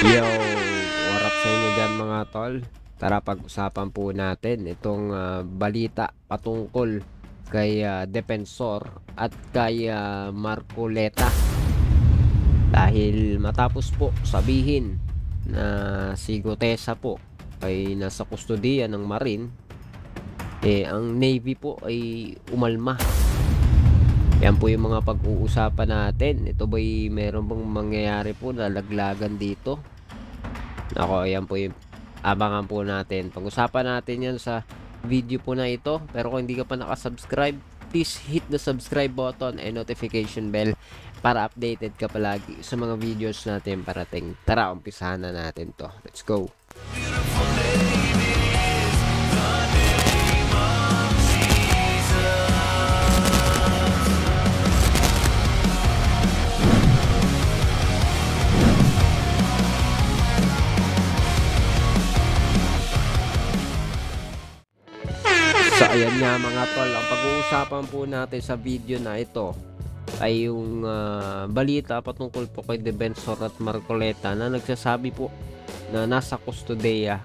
Yo, what up sa inyo dyan mga tol? Tara pag-usapan po natin itong balita patungkol kay Defensor at kay Marcoleta. Dahil matapos po sabihin na si Gutesa po ay nasa kustodiya ng Marine, ang Navy po ay umalma. Yan po yung mga pag-uusapan natin. Ito ba'y meron bang mangyayari po na laglagan dito? Ako, yan po yung abangan po natin. Pag-usapan natin yan sa video po na ito. Pero kung hindi ka pa nakasubscribe, please hit the subscribe button and notification bell para updated ka palagi sa mga videos natin parating. Tara, umpisahan na natin to. Let's go! So ayan nga mga tol, ang pag-uusapan po natin sa video na ito ay yung balita patungkol po kay Defensor at Marcoleta na nagsasabi po na nasa kustodiya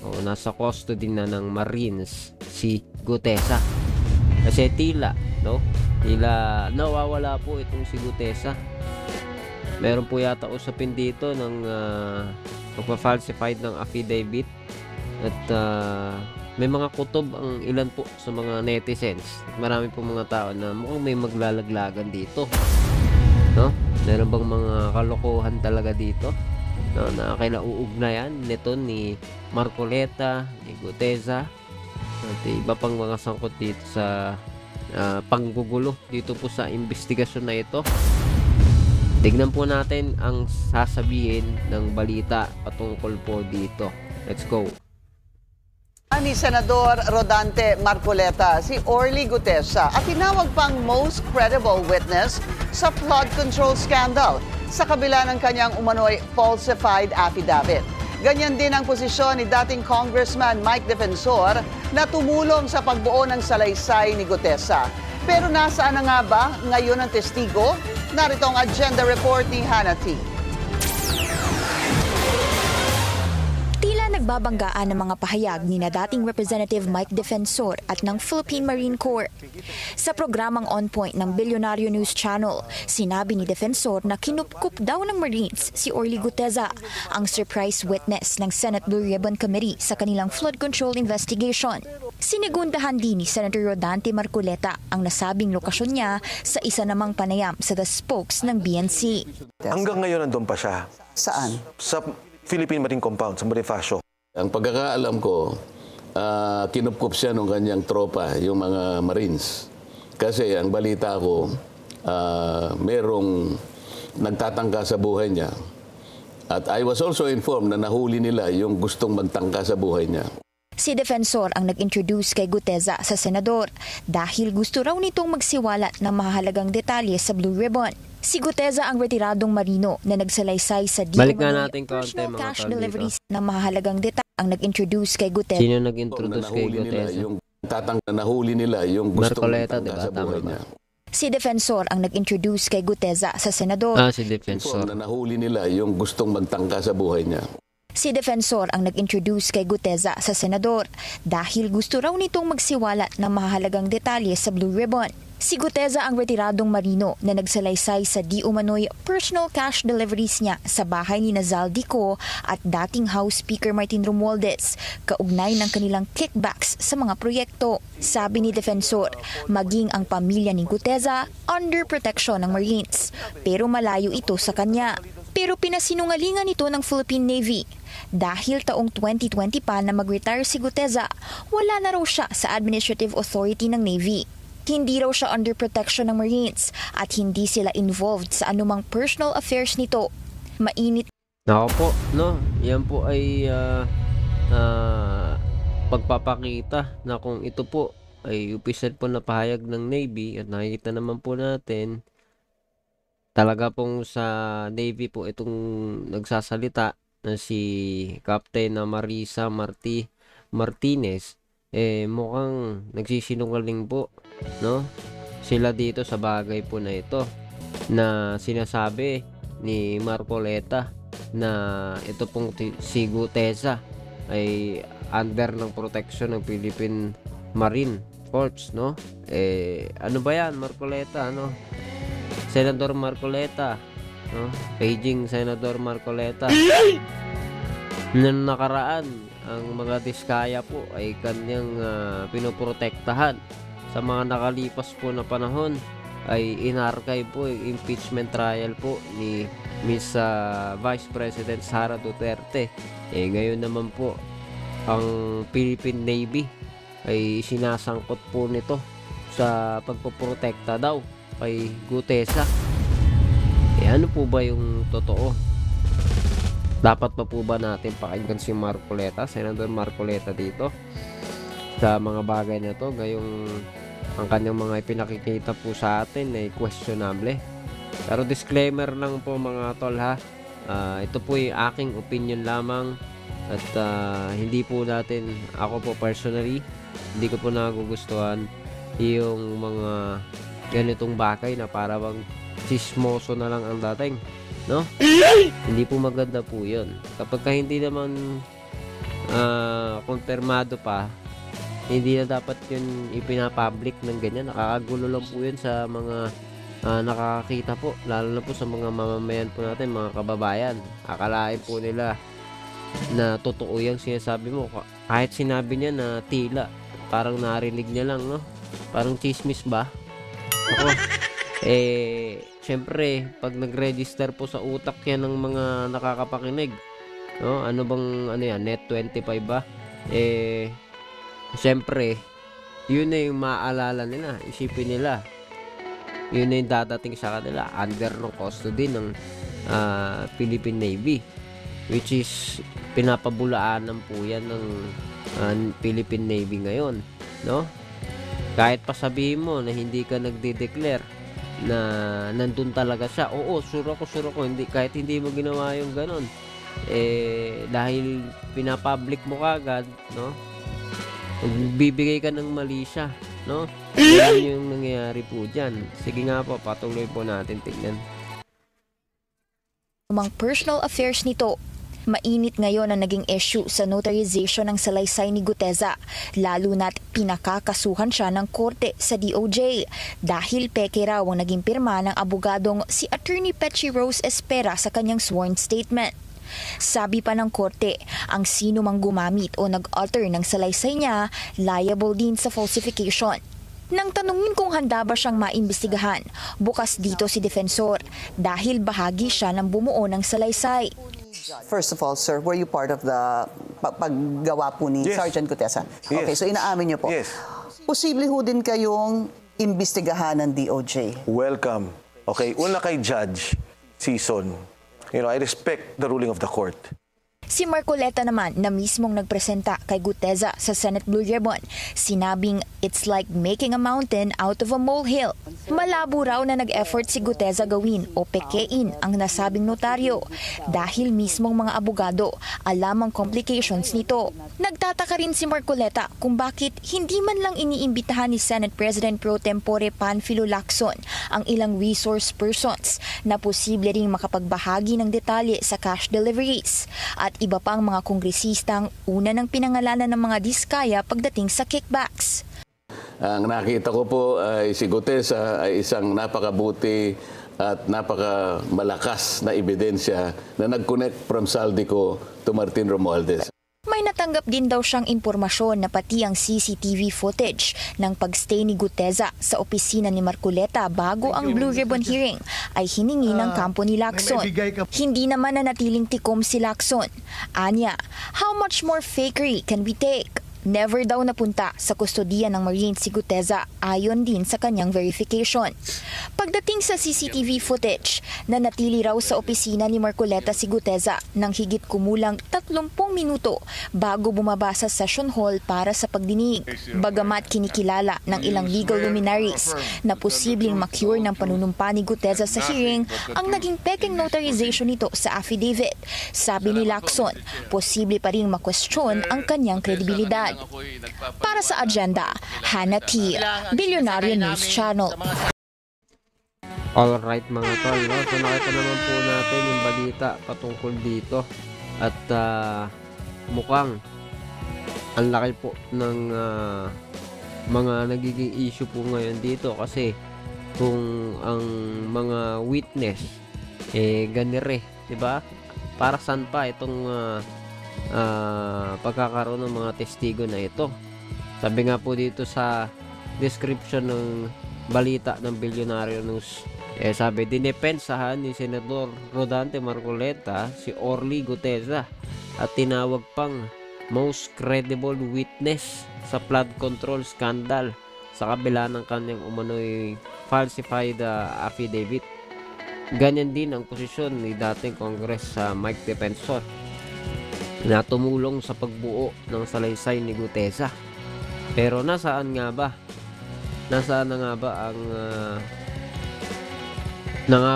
o nasa custody na ng Marines si Gutesa. Kasi tila nawawala po itong si Gutesa. Meron po yata usapin dito ng pagpa-falsified ng affidavit at may mga kutob ang ilan po sa mga netizens. Marami po mga tao na mukhang may maglalaglagan dito. No? Meron bang mga kalokohan talaga dito? No, na kinauugnayan nito ni Marcoleta, ni Gutesa, at iba pang mga sangkot dito sa panggugulo dito po sa investigasyon na ito. Tignan po natin ang sasabihin ng balita patungkol po dito. Let's go! Ni Senador Rodante Marcoleta si Orly Gutesa at tinawag pang most credible witness sa flood control scandal sa kabila ng kanyang umano'y falsified affidavit. Ganyan din ang posisyon ni dating Congressman Mike Defensor na tumulong sa pagbuo ng salaysay ni Gutesa. Pero nasaan na nga ba ngayon ang testigo? Narito ang agenda report ni Hannah T. Nagbabanggaan ng mga pahayag ni na dating Representative Mike Defensor at ng Philippine Marine Corps. Sa programang On Point ng Bilyonaryo News Channel, sinabi ni Defensor na kinupkup daw ng Marines si Orly Gutesa, ang surprise witness ng Senate Blue Ribbon Committee sa kanilang flood control investigation. Sinigundahan din ni Senator Rodante Marcoleta ang nasabing lokasyon niya sa isa namang panayam sa The Spokes ng BNC. Hanggang ngayon nandun pa siya. Saan? Sa Philippine Marine Compound, sa Bonifacio. Ang pagkakaalam ko, kinupkup siya ng kanyang tropa, yung mga Marines. Kasi ang balita ko, merong nagtatangka sa buhay niya. At I was also informed na nahuli nila yung gustong magtangka sa buhay niya. Si Defensor ang nag-introduce kay Gutesa sa senador dahil gusto raw nitong magsiwalat ng mahalagang detalye sa Blue Ribbon. Si Gutesa ang retiradong marino na nagsalaysay sa personal cash deliveries ng mahalagang detalye ang nag-introduce kay Gutesa. Sino nag-introduce kay Gutesa? Nahuli nila yung gustong Marcoleta, magtangka sa buhay niya. Si Defensor ang nag-introduce kay Gutesa sa senador. Si Defensor. Nahuli nila yung gustong magtangka sa buhay niya. Si Defensor ang nag-introduce kay Gutesa sa senador dahil gusto raw nitong magsiwalat ng mahalagang detalye sa Blue Ribbon. Si Gutesa ang retiradong marino na nagsalaysay sa di umano'y personal cash deliveries niya sa bahay ni Nazal Dico at dating House Speaker Martin Romualdez, kaugnay ng kanilang kickbacks sa mga proyekto. Sabi ni Defensor, maging ang pamilya ni Gutesa under protection ng Marines, pero malayo ito sa kanya. Pero pinasinungalingan ito ng Philippine Navy. Dahil taong 2020 pa na mag-retire si Gutesa, wala na raw siya sa Administrative Authority ng Navy. Hindi raw siya under protection ng Marines at hindi sila involved sa anumang personal affairs nito. Mainit. Nako po, no? Yan po ay pagpapakita na kung ito po ay official po na pahayag ng Navy at nakikita naman po natin talaga pong sa Navy po itong nagsasalita na si Captain Marisa Martinez mukhang nagsisinungaling po, no? Sila dito sa bagay po na ito na sinasabi ni Marcoleta na ito pong si Gutesa ay under ng protection ng Philippine Marine Corps, no? Ano ba yan, Marcoleta, no? Senador Marcoleta, no? Paging Senador Marcoleta. Noong nakaraan, ang mga diskaya po ay kanyang pinoprotektahan. Sa mga nakalipas po na panahon ay inarchive po yung impeachment trial po ni Miss Vice President Sara Duterte. Ngayon naman po ang Philippine Navy ay sinasangkot po nito sa pagpoprotekta daw kay Gutesa. Ano po ba yung totoo? Dapat pa po ba natin pakinggan si Marcoleta, Senador Marcoleta dito sa mga bagay na to? Ngayong ang kanyang mga ipinakikita po sa atin ay questionable. Pero disclaimer lang po mga tol ha. Ito po yung aking opinion lamang at hindi po natin, ako po personally, hindi ko po nagugustuhan yung mga ganitong bagay na para bang chismoso na lang ang dating, no? Hindi po maganda po yun. Kapag hindi naman konfirmado pa, hindi na dapat yun ipinapublic ng ganyan. Nakakagulo lang po yun sa mga nakakakita po, lalo na po sa mga mamamayan po natin, mga kababayan. Akalain po nila na totoo yung sinasabi mo. Kahit sinabi niya na tila, parang narinig niya lang, no? Parang chismis ba? Ako, syempre, pag nag-register po sa utak yan ng mga nakakapakinig, no? Ano bang, ano yan, net 25 ba? Syempre, yun na yung maaalala nila, isipin nila. Yun na yung dadating sa kanila under ng custody ng Philippine Navy, which is pinapabulaanan po yan ng Philippine Navy ngayon, no? Kahit pa sabihin mo na hindi ka nagde-declare na nandun talaga siya, oo, sure ako, hindi, kahit hindi mo ginawa yung ganon, dahil pinapublic mo kagad, no? Bibigay ka ng mali siya, no? Yan yung nangyayari po dyan. Sige nga po, patuloy po natin tingnan. Among personal affairs nito, mainit ngayon ang naging issue sa notarization ng salaysay ni Gutesa, lalo na't pinakakasuhan siya ng korte sa DOJ dahil peke raw ang naging pirma ng abogadong si Attorney Petchy Rose Espera sa kanyang sworn statement. Sabi pa ng korte, ang sino mang gumamit o nag-alter ng salaysay niya, liable din sa falsification. Nang tanungin kung handa ba siyang maimbestigahan, bukas dito si defensor dahil bahagi siya ng bumuo ng salaysay. First of all, sir, were you part of the paggawa po ni Yes. Sergeant Gutesa? Yes. Okay, so inaamin niyo po. Yes. Posible ho din kayong imbestigahan ng DOJ. Welcome. Okay, una kay Judge Season. You know, I respect the ruling of the court. Si Marcoleta naman na mismong nagpresenta kay Gutesa sa Senate Blue Ribbon, sinabing it's like making a mountain out of a molehill. Malabo raw na nag-effort si Gutesa gawin o pekein ang nasabing notaryo dahil mismong mga abogado alam ang complications nito. Nagtataka rin si Marcoleta kung bakit hindi man lang iniimbitahan ni Senate President Pro Tempore Panfilo Lacson ang ilang resource persons na posible ring makapagbahagi ng detalye sa cash deliveries at iba pang mga kongresistang una ng pinangalanan ng mga diskaya pagdating sa kickbacks. Ang nakita ko po ay si Gutesa ay isang napakabuti at napakamalakas na ebidensya na nag-connect from Saldico to Martin Romualdez. May natanggap din daw siyang impormasyon na pati ang CCTV footage ng pagstay ni Gutesa sa opisina ni Marcoleta bago ang Blue Ribbon hearing ay hiningi ng kampo ni Lacson. Hindi naman nanatiling tikom si Lacson. Anya, how much more fakery can we take? Never daw napunta sa kustodiya ng Marines si Gutesa ayon din sa kanyang verification. Pagdating sa CCTV footage, nanatili raw sa opisina ni Marcoleta si Gutesa ng higit kumulang 30 minuto bago bumaba sa session hall para sa pagdinig. Bagamat kinikilala ng ilang legal luminaries na posibleng makure ng panunumpa ni Gutesa sa hearing ang naging peking notarization nito sa affidavit. Sabi ni Lacson, posible pa rin makwestiyon ang kanyang kredibilidad. Para sa agenda, Hannah T, Billionaire News Channel. Alright mga tol, no? So nakita naman po natin yung balita patungkol dito. At mukhang ang laki po ng mga nagiging issue po ngayon dito. Kasi kung ang mga witness ganire, diba? Para saan pa itong pagkakaroon ng mga testigo na ito? Sabi nga po dito sa description ng balita ng Billionaire News, sabi, dinepensahan ni Senador Rodante Marcoleta si Orly Guteza at tinawag pang most credible witness sa flood control scandal sa kabila ng kanyang umano'y falsified affidavit. Ganyan din ang posisyon ni dating Congress Mike Defensor na tumulong sa pagbuo ng salaysay ni Guteza. Pero nasaan nga ba? Nasaan na nga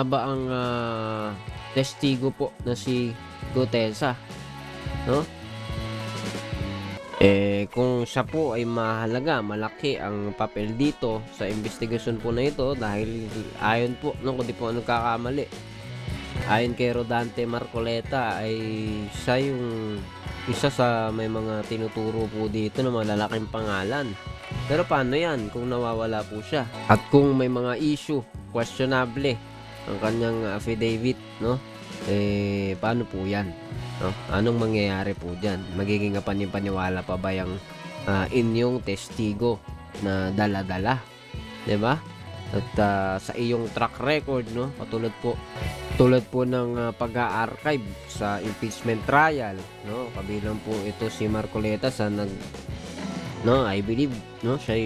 ba ang testigo po na si Guteza, no? Kung siya po ay mahalaga, malaki ang papel dito sa investigasyon po na ito, dahil ayon po, no, kung di po nagkakamali, ayon kay Rodante Marcoleta ay siya yung isa sa may mga tinuturo po dito ng malalaking pangalan. Pero paano yan kung nawawala po siya? At kung may mga issue, questionable ang kanyang affidavit, no? Paano po yan? No? Anong mangyayari po dyan? Magiging panipaniwala pa ba yung inyong testigo na dala-dala? Diba? At sa iyong track record, no? Tulad po ng pag-a-archive sa impeachment trial, no? Kabilang po ito si Marcoleta sa I believe, no, siya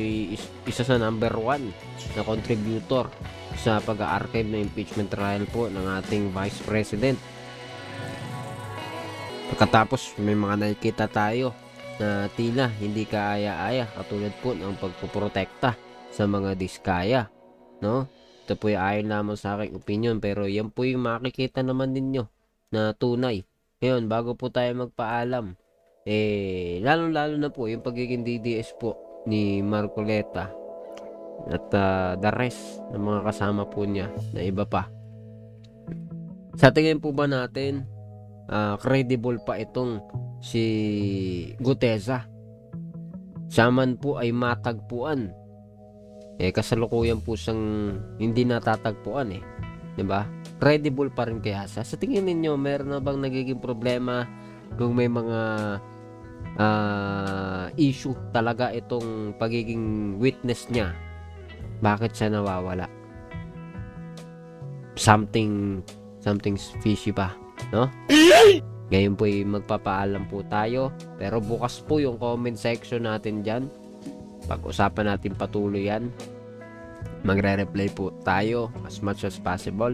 isa sa number 1 na contributor sa pag-a-archive na impeachment trial po ng ating Vice President. Pagkatapos may mga nakikita tayo na tila hindi kaaya-aya, katulad po ng pagpoprotekta sa mga diskaya, no? Ito po yung ayon lamang sa aking opinion, pero yan po yung makikita naman ninyo na tunay. Ngayon, bago po tayo magpaalam, lalo na po yung pagiging DDS po ni Marcoleta at the rest ng mga kasama po niya na iba pa. Sa tingin po ba natin credible pa itong si Guteza? Siya man po ay matagpuan, kasalukuyan po siyang hindi natatagpuan, diba? Credible pa rin kaya siya? Sa tingin ninyo, meron na bang nagiging problema kung may mga issue talaga itong pagiging witness niya? Bakit siya nawawala? Something's fishy pa, no? Ngayon po ay magpapaalam po tayo, pero bukas po yung comment section natin dyan. Pag-usapan natin patuloy yan. Magre-reply po tayo as much as possible.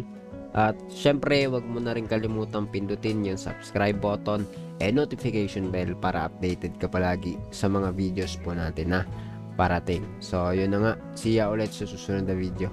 At syempre, wag mo na rin kalimutang pindutin yung subscribe button and notification bell para updated ka palagi sa mga videos po natin na parating. So, yun na nga. See ya ulit sa susunod na video.